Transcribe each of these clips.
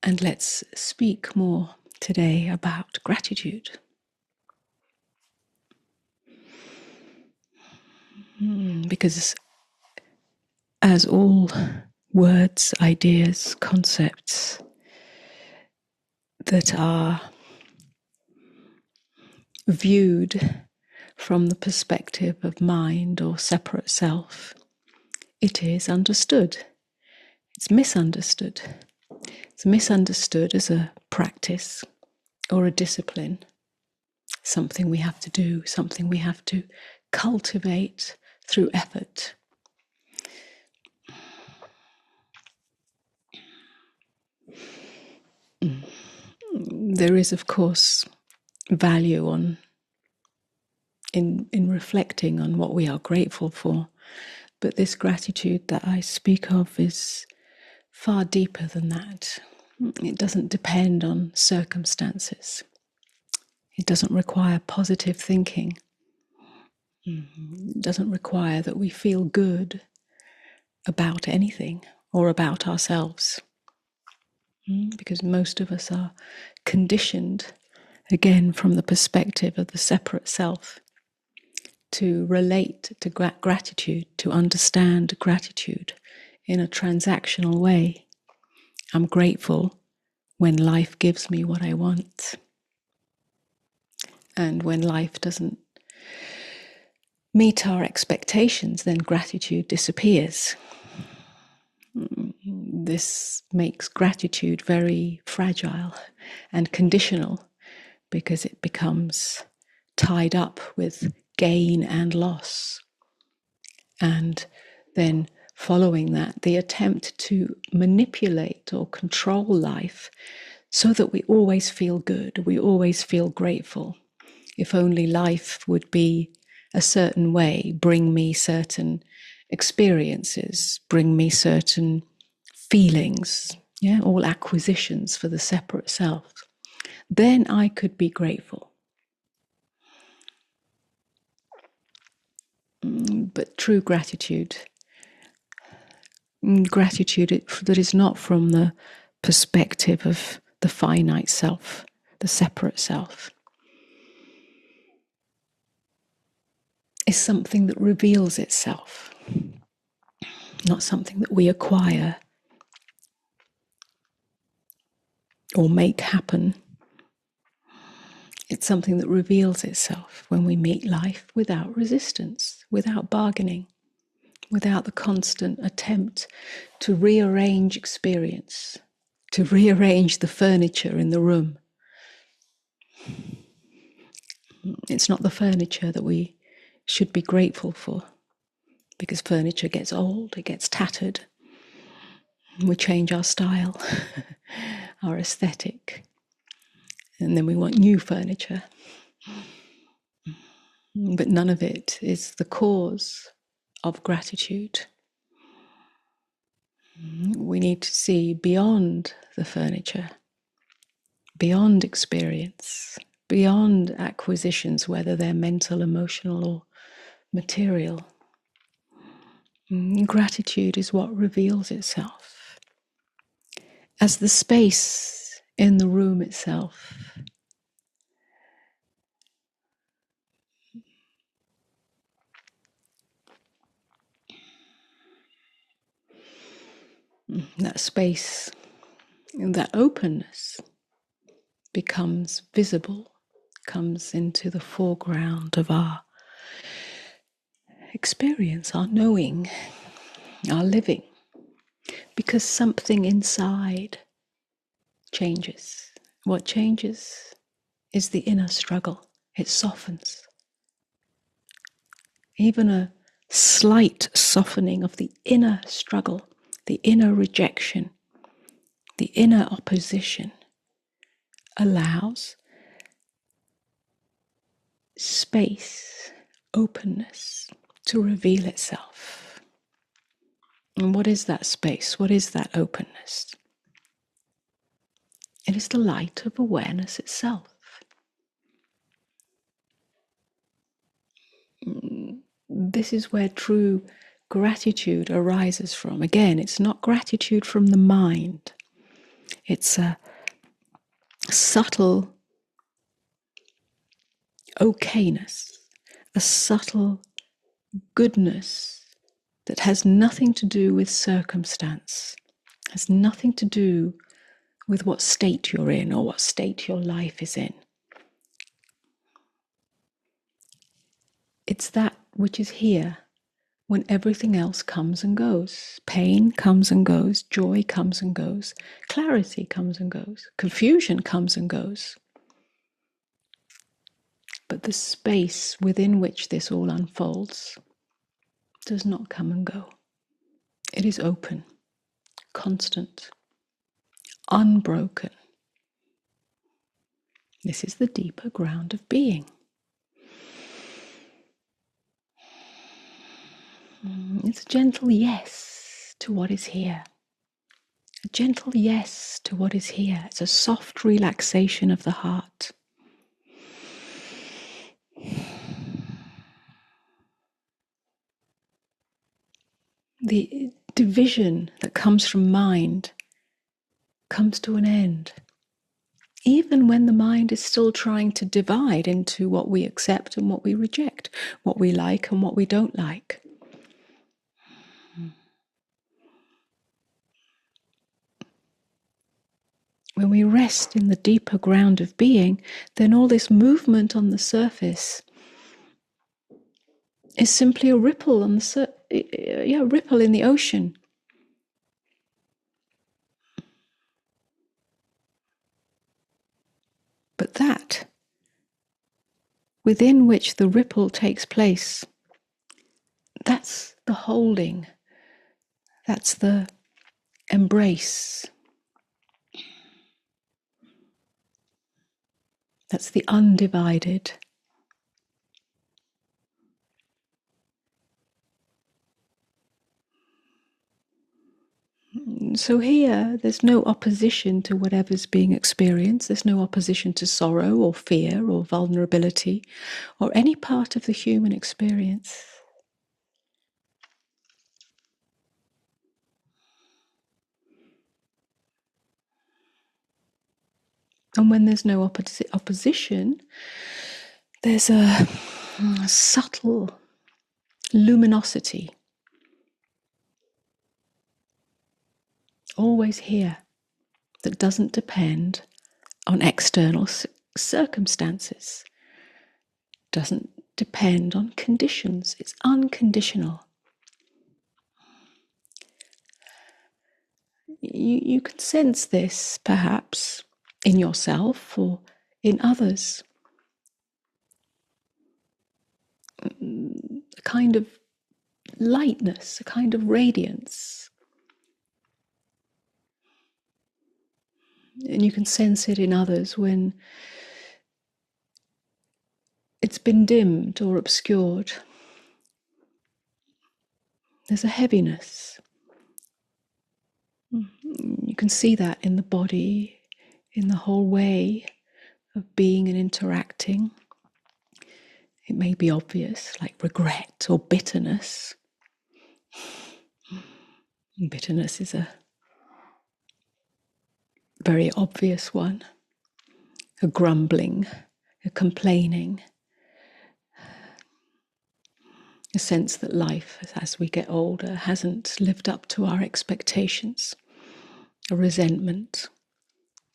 And let's speak more today about gratitude. Because as all words, ideas, concepts that are viewed from the perspective of mind or separate self, it is understood. It's misunderstood. It's misunderstood as a practice or a discipline, something we have to do, something we have to cultivate through effort. There is, of course, value in reflecting on what we are grateful for, but this gratitude that I speak of is far deeper than that. It doesn't depend on circumstances. It doesn't require positive thinking. It doesn't require that we feel good about anything or about ourselves. Because most of us are conditioned, again from the perspective of the separate self, to relate to gratitude, to understand gratitude in a transactional way. I'm grateful when life gives me what I want. And when life doesn't meet our expectations, then gratitude disappears. This makes gratitude very fragile and conditional because it becomes tied up with gain and loss. And then following that, the attempt to manipulate or control life so that we always feel good, we always feel grateful. If only life would be a certain way, bring me certain experiences, bring me certain feelings, all acquisitions for the separate self, then I could be grateful. But true gratitude that is not from the perspective of the finite self, the separate self, is something that reveals itself, not something that we acquire or make happen. It's something that reveals itself when we meet life without resistance, without bargaining, without the constant attempt to rearrange experience, to rearrange the furniture in the room. It's not the furniture that we should be grateful for, because furniture gets old, it gets tattered, we change our style, our aesthetic, and then we want new furniture. But none of it is the cause of gratitude. We need to see beyond the furniture, beyond experience, beyond acquisitions, whether they're mental, emotional, or material. Gratitude is what reveals itself as the space in the room itself. That space, that openness becomes visible, comes into the foreground of our experience, our knowing, our living, because something inside changes. What changes is the inner struggle. It softens. Even a slight softening of the inner struggle, the inner rejection, the inner opposition allows space, openness to reveal itself. And what is that space? What is that openness? It is the light of awareness itself. This is where true gratitude arises from. Again, it's not gratitude from the mind. It's a subtle okayness, a subtle goodness that has nothing to do with circumstance, has nothing to do with what state you're in or what state your life is in. It's that which is here when everything else comes and goes. Pain comes and goes, joy comes and goes, clarity comes and goes, confusion comes and goes. But the space within which this all unfolds does not come and go. It is open, constant, unbroken. This is the deeper ground of being. It's a gentle yes to what is here. A gentle yes to what is here. It's a soft relaxation of the heart. The division that comes from mind comes to an end. Even when the mind is still trying to divide into what we accept and what we reject, what we like and what we don't like. When we rest in the deeper ground of being, then all this movement on the surface is simply a ripple on the ripple in the ocean. But that within which the ripple takes place, that's the holding, that's the embrace, that's the undivided. So here, there's no opposition to whatever's being experienced. There's no opposition to sorrow or fear or vulnerability or any part of the human experience. And when there's no opposition, there's a subtle luminosity, always here, that doesn't depend on external circumstances, doesn't depend on conditions. It's unconditional. You can sense this, perhaps, in yourself or in others. A kind of lightness, a kind of radiance. And you can sense it in others when it's been dimmed or obscured. There's a heaviness. You can see that in the body, in the whole way of being and interacting. It may be obvious, like regret or bitterness. Bitterness is a very obvious one. A grumbling, a complaining, a sense that life, as we get older, hasn't lived up to our expectations. A resentment,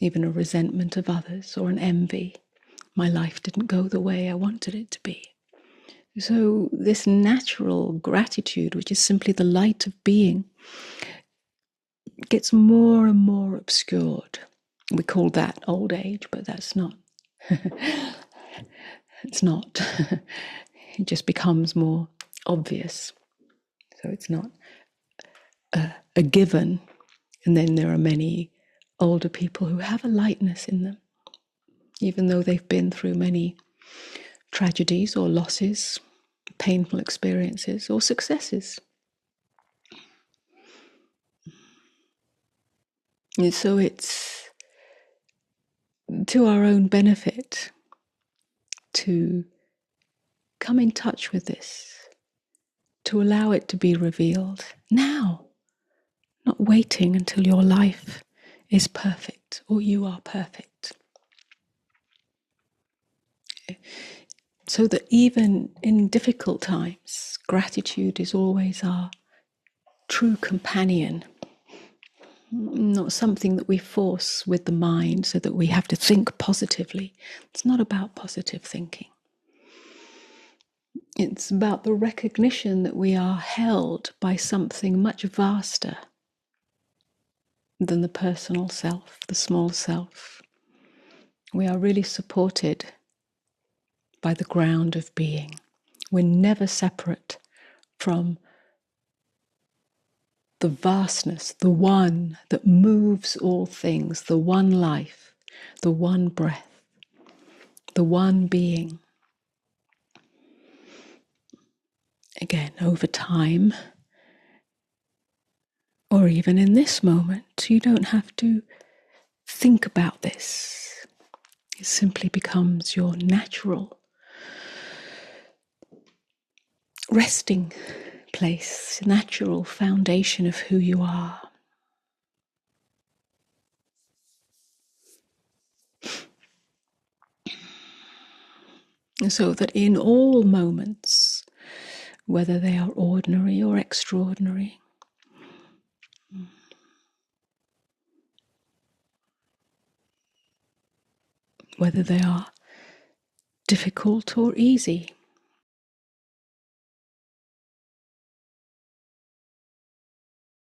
even a resentment of others, or an envy. My life didn't go the way I wanted it to be. So this natural gratitude, which is simply the light of being, gets more and more obscured. We call that old age, but that's not. It's not. It just becomes more obvious. So it's not a given. And then there are many older people who have a lightness in them, even though they've been through many tragedies or losses, painful experiences or successes. And so it's to our own benefit to come in touch with this, to allow it to be revealed now, not waiting until your life is perfect. perfect or you are perfect. So that even in difficult times, gratitude is always our true companion, not something that we force with the mind so that we have to think positively. It's not about positive thinking. It's about the recognition that we are held by something much vaster than the personal self, the small self. We are really supported by the ground of being. We're never separate from the vastness, the one that moves all things, the one life, the one breath, the one being. Again, over time, or even in this moment, you don't have to think about this. It simply becomes your natural resting place, natural foundation of who you are. And so that in all moments, whether they are ordinary or extraordinary, whether they are difficult or easy,